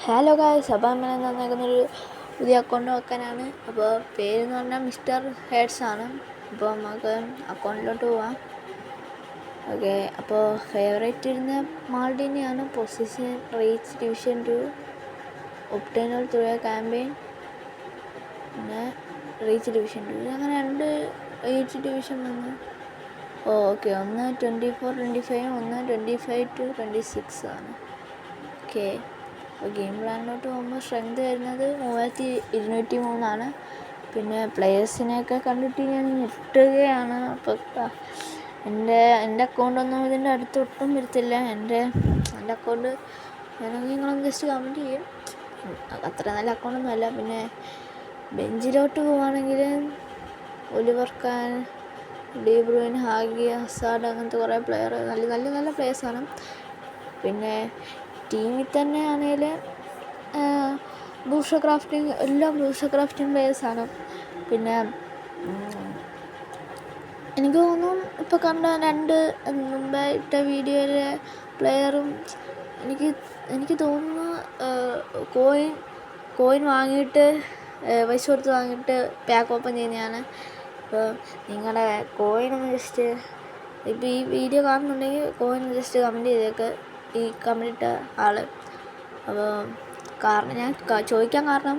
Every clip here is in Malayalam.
ഹലോ ഗായ്സ്, അപ്പോൾ നമ്മൾ തന്നേക്കുന്നൊരു പുതിയ അക്കൗണ്ട് വെക്കാനാണ്. അപ്പോൾ പേരെന്ന് പറഞ്ഞാൽ മിസ്റ്റർ ഹേഡ്സ് ആണ്. അപ്പോൾ നമുക്ക് അക്കൗണ്ടിലോട്ട് പോവാം. ഓക്കെ, അപ്പോൾ ഫേവറേറ്റ് ഇരുന്ന മാൾഡിനെയാണ്. Position reach division 2 obtained through campaign, പിന്നെ റീച്ച് ഡിവിഷൻ 2 അങ്ങനെ 2 റീച്ച് ഡിവിഷൻ വന്നു. ഓക്കെ, ഒന്ന് 24-25, ഒന്ന് 25-26 ആണ്. ഓക്കെ, അപ്പോൾ ഗെയിം പ്ലാനിലോട്ട് പോകുമ്പോൾ സ്ട്രെങ്ത് വരുന്നത് 3203 പിന്നെ പ്ലെയേഴ്സിനെയൊക്കെ കണ്ടിട്ട് ഞാൻ ഞെട്ടുകയാണ്. അപ്പോൾ എൻ്റെ അക്കൗണ്ടൊന്നും ഇതിൻ്റെ അടുത്ത് ഒട്ടും വരത്തില്ല. എൻ്റെ അക്കൗണ്ട് വേണമെങ്കിൽ നിങ്ങളൊന്ന് ജസ്റ്റ് കമൻറ്റ് ചെയ്യും. അത്ര നല്ല അക്കൗണ്ടൊന്നും അല്ല. പിന്നെ ബെഞ്ചിലോട്ട് പോവുകയാണെങ്കിൽ Oliver Kahn, De Bruyne, Hagi, Hazard അങ്ങനത്തെ കുറേ പ്ലെയർ നല്ല പ്ലെയേഴ്സാണ്. പിന്നെ ടീമിൽ തന്നെ ആണെങ്കിൽ ബൂസ്റ്റർ ക്രാഫ്റ്റിംഗ് എല്ലാം ബൂസ്റ്റർ ക്രാഫ്റ്റിംഗ് പ്ലെയേഴ്സാണ്. പിന്നെ എനിക്ക് തോന്നുന്നു ഇപ്പോൾ കണ്ട 2 മുമ്പായിട്ട വീഡിയോയിലെ പ്ലെയറും എനിക്ക് തോന്നുന്നു കോയിൻ വാങ്ങിയിട്ട് പൈസ കൊടുത്ത് വാങ്ങിയിട്ട് പാക്ക് ഓപ്പൺ ചെയ്യുന്നതാണ്. അപ്പോൾ നിങ്ങളുടെ കോയിനൊന്ന് ജസ്റ്റ് ഇപ്പോൾ ഈ വീഡിയോ കാണുന്നുണ്ടെങ്കിൽ കോയിൻ ജസ്റ്റ് കമൻറ്റ് ചെയ്തേക്ക്, ഈ കമൻറ്റ് ഇട്ട ആൾ. അപ്പോൾ കാരണം ഞാൻ ചോദിക്കാൻ കാരണം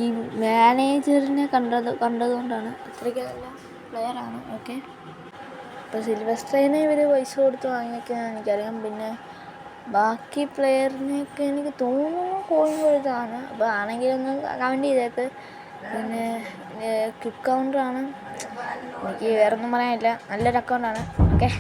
ഈ മാനേജറിനെ കണ്ടതുകൊണ്ടാണ്. അത്രയ്ക്ക് നല്ല പ്ലെയറാണ്. ഓക്കെ, അപ്പോൾ സിൽവസ്ട്രേനെ ഇവർ പൈസ കൊടുത്ത് വാങ്ങിയൊക്കെ എനിക്കറിയാം. പിന്നെ ബാക്കി പ്ലെയറിനെയൊക്കെ എനിക്ക് തോന്നുന്നു കോയിൻ കൊടുത്താണ്. അപ്പോൾ ആണെങ്കിൽ ഒന്ന് കമൻറ്റ് ചെയ്തേക്ക്. പിന്നെ ക്വിക്ക് കൗണ്ടറാണ്. എനിക്ക് വേറൊന്നും പറയാനില്ല, നല്ലൊരു അക്കൗണ്ടാണ്. ഓക്കെ.